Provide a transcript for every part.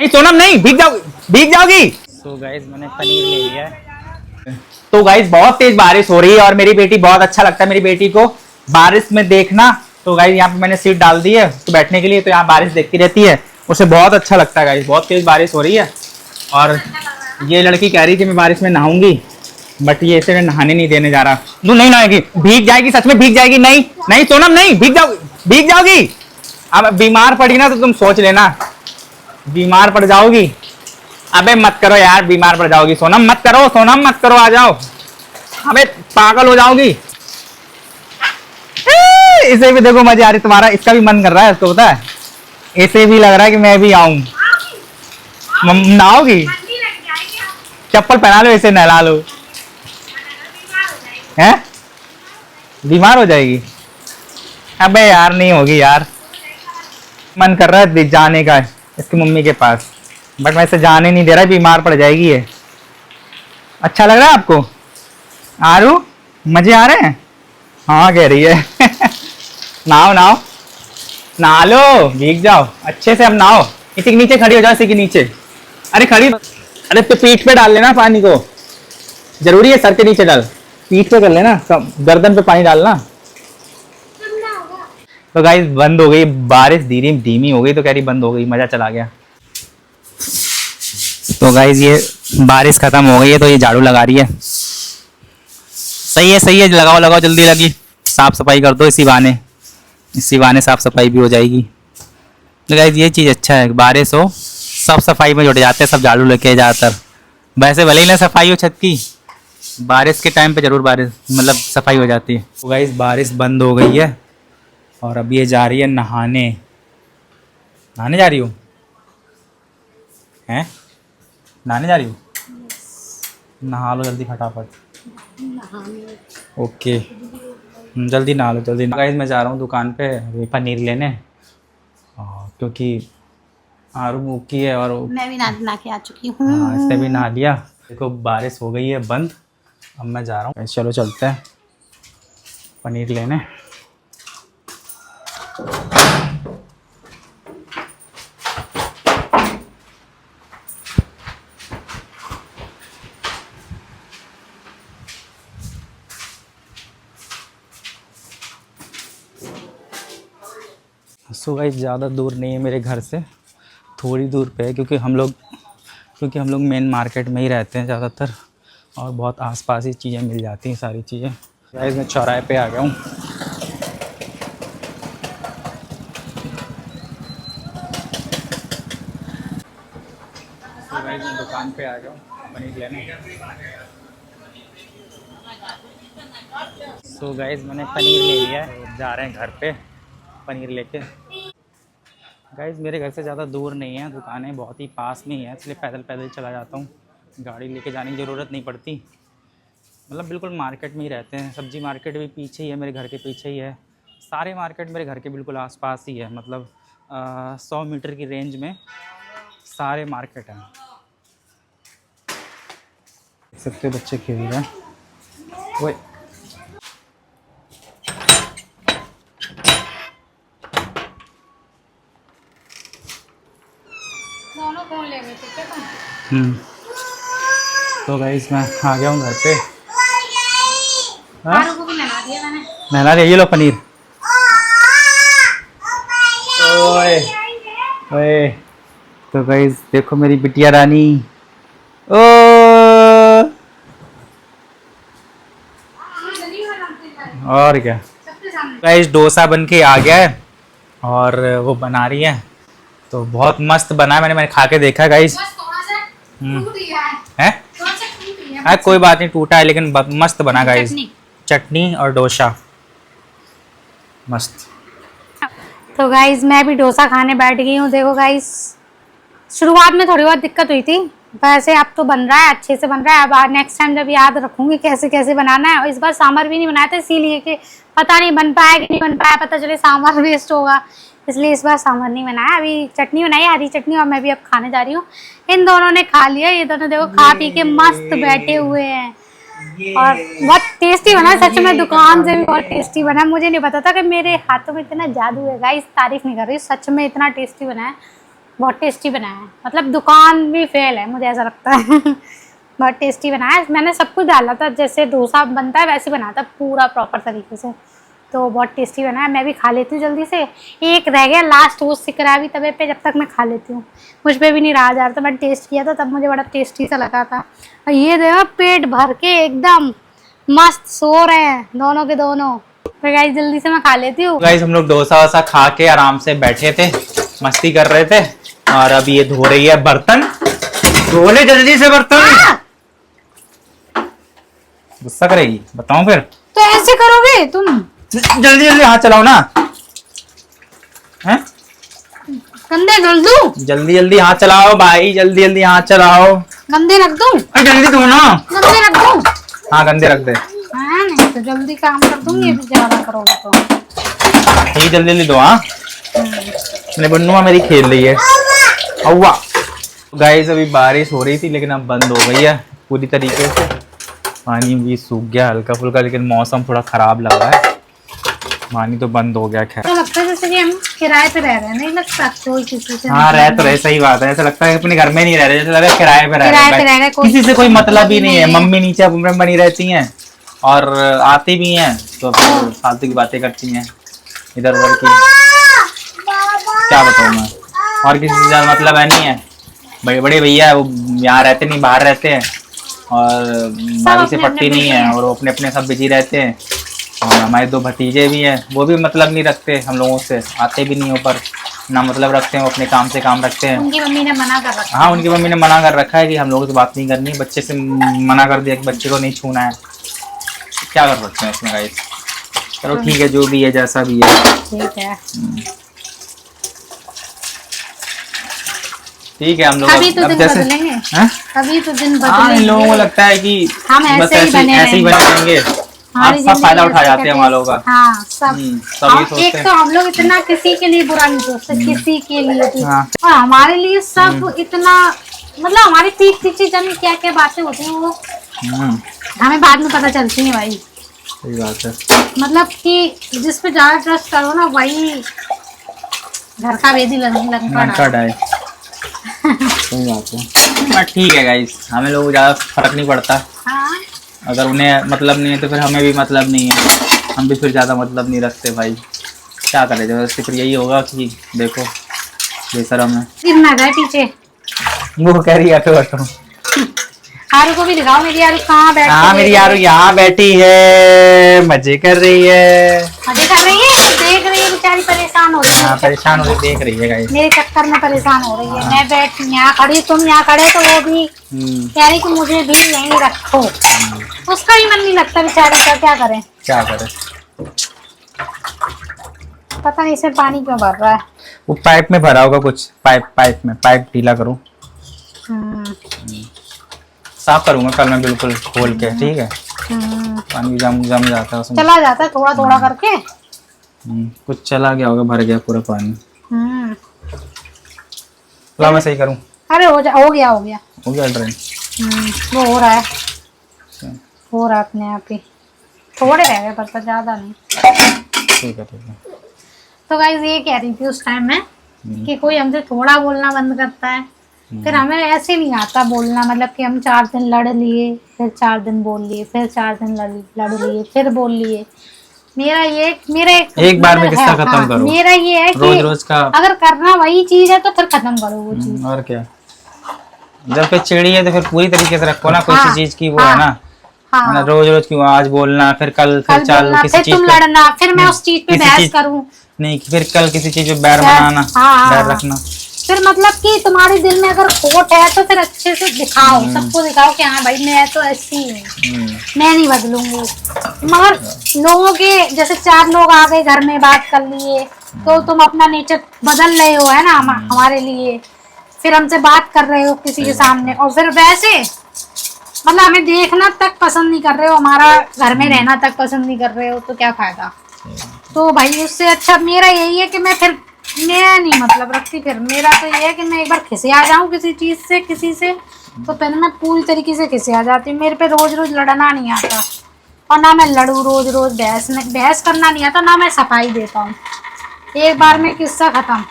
नहीं सोनम नहीं, भीग जाओगी। तो गाइस मैंने पनीर ले लिया है। तो गाइस बहुत तेज बारिश हो रही है और मेरी बेटी, बहुत अच्छा लगता है मेरी बेटी को बारिश में देखना। तो गाइस यहाँ पे मैंने सीट डाल दी है तो बैठने के लिए, तो यहाँ बारिश देखती रहती है, उसे बहुत अच्छा लगता है। गाइस बहुत तेज बारिश हो रही है और ये लड़की कह रही थी मैं बारिश में नहाऊंगी, बट ये इसे नहाने नहीं देने जा रहा। तू नहीं नहाएगी, भीग जाएगी, सच में भीग जाएगी। नहीं नहीं सोनम नहीं, भीग जाओगी। अब बीमार पड़ी ना तो तुम सोच लेना, बीमार पड़ जाओगी। अबे मत करो यार, बीमार पड़ जाओगी। सोनम मत करो, सोनम मत करो, आ जाओ। अबे पागल हो जाओगी। इसे भी देखो मजे आ रही, तुम्हारा इसका भी मन कर रहा है, इसको पता है, इसे भी लग रहा है कि मैं भी आऊं। नहाओगी, चप्पल पहना लो, इसे नहला लो। हैं बीमार हो जाएगी। अबे यार नहीं होगी यार, मन कर रहा है जाने का इसकी मम्मी के पास, बट मैं इसे जाने नहीं दे रहा, बीमार पड़ जाएगी ये। अच्छा लग रहा है आपको आरू, मजे आ रहे हैं? हाँ कह रही है। नहाओ नहाओ, नहा लो, भीग जाओ अच्छे से। अब नहाओ, इसी के नीचे खड़ी हो जाओ, इसी के नीचे। अरे खड़ी, अरे तो पीठ पे डाल लेना पानी को, जरूरी है सर के नीचे डाल, पीठ पे कर लेना, गर्दन पे पानी डालना। तो गाइस बंद हो गई बारिश, धीरे धीमी हो गई, तो कह रही बंद हो गई, मजा चला गया। तो गाइस ये बारिश खत्म हो गई है, तो ये झाड़ू लगा रही है। सही है, लगाओ लगाओ, जल्दी लगी, साफ सफाई कर दो, इसी बहाने साफ सफाई भी हो जाएगी। तो गाइस ये चीज़ अच्छा है, बारिश हो सब सफाई में जुट जाते हैं, सब झाड़ू लेके ज़्यादातर। वैसे भले ही ना सफाई हो छत की, बारिश के टाइम पे जरूर बारिश मतलब सफाई हो जाती है। तो गाइस बारिश बंद हो गई है और अब ये जा रही है नहाने। नहाने जा रही हो? हैं नहाने जा रही हो? नहा लो जल्दी फटाफट। ओके जल्दी नहा लो, जल्दी। गाइस मैं जा रहा हूँ दुकान पे पनीर लेने, क्योंकि आरू भूखी है और मैं भी नहा के आ चुकी हूँ। हाँ इसने भी नहा लिया। देखो बारिश हो गई है बंद, अब मैं जा रहा हूँ। चलो चलते हैं पनीर लेने। सो गाइस ज़्यादा दूर नहीं है मेरे घर से, थोड़ी दूर पे है, क्योंकि हम लोग मेन मार्केट में ही रहते हैं ज़्यादातर, और बहुत आसपास ही चीज़ें मिल जाती हैं, सारी चीज़ें। गाइस मैं चौराहे पे आ गया हूँ। तो गाइस मैं दुकान पे आ गया हूँ पनीर लेने। सो गाइस मैंने पनीर ले लिया है, जा रहे हैं घर पे पनीर लेके। गाइस मेरे घर से ज़्यादा दूर नहीं है, दुकानें बहुत ही पास में ही है, इसलिए पैदल पैदल चला जाता हूँ, गाड़ी लेके जाने की ज़रूरत नहीं पड़ती। मतलब बिल्कुल मार्केट में ही रहते हैं, सब्जी मार्केट भी पीछे ही है, मेरे घर के पीछे ही है, सारे मार्केट मेरे घर के बिल्कुल आसपास ही है, मतलब 100 मीटर की रेंज में सारे मार्केट हैं। सबके बच्चे खेल रहे हैं। वही दोनों फोन ले गए थे क्या तुम? तो गाइस मैं आ गया हूँ घर पे। आरू को भी नहला दिया मैंने। नहला दिया, ये लो पनीर। ओए ओए, तो गाइस देखो मेरी बिटिया रानी। ओ और क्या गाइस, डोसा बन के आ गया है और वो बना रही है, तो बहुत मस्त बना है। मैंने खा के देखा गाइस। है हाँ कोई बात नहीं, टूटा है लेकिन मस्त बना गाइस। चटनी और डोसा मस्त। तो गाइस मैं भी डोसा खाने बैठ गई हूँ। देखो गाइस शुरुआत में थोड़ी बहुत दिक्कत हुई थी, वैसे अब तो बन रहा है, अच्छे से बन रहा है। अब नेक्स्ट टाइम जब याद रखूंगी कैसे कैसे बनाना है। और इस बार सांभर भी नहीं बनाया था, इसीलिए कि पता नहीं बन पाया कि नहीं बन पाया, पता चले सांभर वेस्ट होगा, इसलिए इस बार सांभर नहीं बनाया। अभी चटनी बनाई, हरी चटनी, और मैं भी अब खाने जा रही हूँ। इन दोनों ने खा लिया, ये दोनों देखो खा पी के मस्त बैठे हुए हैं और बहुत टेस्टी बना सच में, दुकान से भी बहुत टेस्टी बना। मुझे नहीं पता था कि मेरे हाथों में इतना जादू है गाइस, तारीफ नहीं कर रही, सच में इतना टेस्टी बना है, बहुत टेस्टी बनाया है, मतलब दुकान भी फेल है मुझे ऐसा लगता है। बहुत टेस्टी बनाया है, मैंने सब कुछ डाला था, जैसे डोसा बनता है वैसे बनाया था पूरा प्रॉपर तरीके से, तो बहुत टेस्टी बना है। मैं भी खा लेती हूँ जल्दी से। एक रह गया लास्ट, वो सिक रहा है अभी तवे पे, जब तक मैं खा लेती हूँ। मुझ पे भी नहीं रहा जा रहा था, मैंने टेस्ट किया था तब मुझे बड़ा टेस्टी सा लगा था। और ये देखो पेट भर के एकदम मस्त सो रहे हैं दोनों के दोनों। तो गाइस जल्दी से मैं खा लेती हूँ। गाइस हम लोग डोसा वोसा खा के आराम से बैठे थे, मस्ती कर रहे थे, और अब ये धो रही है बर्तन। धो ले जल्दी से बर्तन। गुस्सा करेगी बताऊं फिर? तो ऐसे करोगे तुम? जल्दी जल्दी हाथ चलाओ ना। हैं? गंदे धुल दूं? जल्दी जल्दी हाथ चलाओ भाई, जल्दी जल्दी हाथ चलाओ। गंदे रख दूं? जल्दी धो ना। गंदे रख दूं? हाँ गंदे रख दे। हाँ नहीं तो जल्दी काम कर दूंगी, अभी ज्यादा करोगे तो। ये जल्दी जल्दी दो। हाँ मेरे बन्नुआ मेरी खेल रही है। अव्वा गाइस अभी बारिश हो रही थी लेकिन अब बंद हो गई है पूरी तरीके से। पानी भी सूख गया हल्का फुल्का, लेकिन मौसम थोड़ा खराब लग रहा है। पानी तो बंद हो गया। खैर तो लगता है जैसे कि हम किराए पे रह रहे हैं, नहीं लगता कोई किसी से? हाँ रह तो रहे, सही बात है। ऐसा लगता है अपने घर में नहीं रह रहे, जैसे लग रहा है किराए पे रह रहे हैं। किसी से कोई मतलब ही नहीं है। मम्मी नीचे में बनी रहती हैं और आती भी हैं तो फालतू की बातें करती हैं इधर उधर की। क्या बताऊँ मैं, और किसी से ज्यादा मतलब है नहीं है। बड़े बड़े भैया वो यहाँ रहते नहीं, बाहर रहते हैं, और भाभी से पट्टी नहीं है, और वो अपने अपने सब बिजी रहते हैं। और हमारे दो भतीजे भी हैं, वो भी मतलब नहीं रखते हम लोगों से, आते भी नहीं ऊपर, ना मतलब रखते हैं, वो अपने काम से काम रखते हैं। उनकी मम्मी ने मना कर रखा है। हाँ उनकी मम्मी ने मना कर रखा है कि हम लोगों से बात नहीं करनी, बच्चे से मना कर दिया कि बच्चे को नहीं छूना है। क्या कर सकते हैं इसमें गाइस। चलो ठीक है, जो भी है जैसा भी है ठीक है। ठीक है। हम लोग अभी तो अब दिन जैसे बदलेंगे, अभी तो दिन हाँ इन बदलेंगे। लोगों को लगता है कि हम बस ऐसे ही ऐसे ही बने रहेंगे। आप सब फायदा उठा जाते हैं हम लोगों का। हाँ सब। सब ये सोचते एक हैं। तो हम लोग इतना किसी के लिए बुरा नहीं सोचते, किसी के लिए भी। हाँ। और हमारे लिए सब इतना, मतलब हमारी पीठ पीछे जाने क्या क्या बातें होती हैं वो हमें बाद में पता चलती है भाई। सही बात है। मतलब कि जिस पे ज्यादा ट्रस्ट करो ना वही घर का वेदी लंका है। सही बात है। बट ठीक है गाइस, हमें लोग ज्यादा फर्क नहीं पड़ता। हाँ। अगर उन्हें मतलब नहीं है तो फिर हमें भी मतलब नहीं है, हम भी फिर ज़्यादा मतलब नहीं रखते भाई। क्या करें, जबरदस्ती फिर यही होगा कि देखो बेशरम है। गिरना जाए पीछे, वो कह रही है तो आरू को भी दिखाओ, मेरी आरू कहाँ बैठी है? हाँ मेरी आरू यहाँ बैठी है, मजे कर रही है। मजे कर रही है, देख रही है बेचारी, परेशान हो रही है। हाँ परेशान हो रही, देख रही है गाइस। मेरे चक्कर में परेशान हो रही है। मैं बैठ यहाँ खड़ी, तुम यहाँ खड़े, तो वो भी कह रही कि मुझे भी यहीं रखो। उसका भी मन नहीं लगता बेचारी का, क्या करें। क्या करें, पता नहीं इसमें पानी क्यों भर रहा है। वो पाइप में भरा होगा कुछ, पाइप ढीला करूँ। साफ करूंगा कल मैं बिल्कुल खोल के, ठीक है। पानी जम जाता है उसमें, चला जाता है थोड़ा थोड़ा करके। कुछ चला गया होगा, भर गया पूरा पानी। ला मैं सही करूं। अरे हो गया ड्रेन। वो हो रहा है, हो रहा है अपने आप ही। थोड़े रह गए पर ज्यादा नहीं। ठीक है। तो गाइस ये कह रही थी उस टाइम में कि कोई हमसे थोड़ा बोलना बंद करता है, फिर हमें ऐसे नहीं आता बोलना। मतलब कि हम 4 दिन लड़ लिए, फिर 4 दिन बोल लिए, फिर 4 दिन लड़ लिए, फिर बोल लिए। मेरा एक बार में किस्सा खत्म करो। मेरा ये है कि रोज का अगर करना वही चीज है तो फिर खत्म करो वो चीज। और क्या, जब फिर चिड़ी है तो फिर पूरी तरीके से रखो ना, कोई सी चीज की वो है ना। हाँ। रोज क्यों, आज बोलना, फिर कल फिर चालू किसी चीज, तुम लड़ना, फिर मैं उस चीज पे बहस करूं, नहीं फिर कल किसी चीज पे बैर बनाना, बैर रखना। फिर मतलब कि तुम्हारे दिल में अगर खोट है तो फिर अच्छे से दिखाओ, सबको दिखाओ कि हाँ भाई मैं तो ऐसी हूँ, मैं नहीं बदलूंगी। मगर लोगों के जैसे 4 लोग आ गए घर में, बात कर लिए, तो तुम अपना नेचर बदल रहे हो, है ना, हमारे लिए। फिर हमसे बात कर रहे हो किसी के सामने, और फिर वैसे मतलब हमें देखना तक पसंद नहीं कर रहे हो, हमारा घर में रहना तक पसंद नहीं कर रहे हो, तो क्या फायदा। तो भाई उससे अच्छा मेरा यही है कि मैं नहीं मतलब रखती। फिर मेरा तो ये है कि मैं एक बार खिसे आ जाऊं किसी चीज से, किसी से, तो फिर मैं पूरी तरीके से खिसे आ जाती हूँ। मेरे पे रोज रोज लड़ना नहीं आता, और ना मैं लड़ूँ रोज रोज, बहस करना नहीं आता, ना मैं सफाई दे पाऊँ। एक बार में किस्सा खत्म।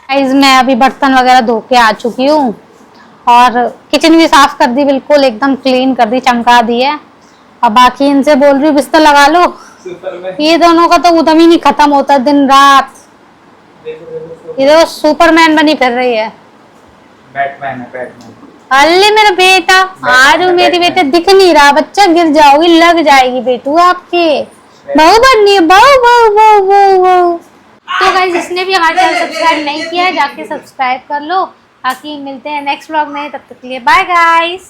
गाइस मैं अभी बर्तन वगैरह धो के आ चुकी हूँ और किचन भी साफ कर दी, बिल्कुल एकदम क्लीन कर दी, चमका दी है। अब बाकी इनसे बोल रही हूँ बिस्तर लगा लो, ये दोनों का तो उधम ही नहीं खत्म होता दिन रात। ये तो सुपरमैन बनी फिर रही है। बैटमैन है, बैटमैन। अल्ले मेरा बेटा, आज मेरी बेटे दिख नहीं रहा, बच्चा गिर जाओगी, लग जाएगी बेटू आपके। बहू बननी है, बहू बहू बहू बहू बहू। तो गाइस जिसने भी हमारे चैनल सब्सक्राइब नहीं किया है जाके सब्सक्राइब कर लो। बाकी मिलते हैं नेक्स्ट व्लॉग में, तब तक के लिए बाय गाइस।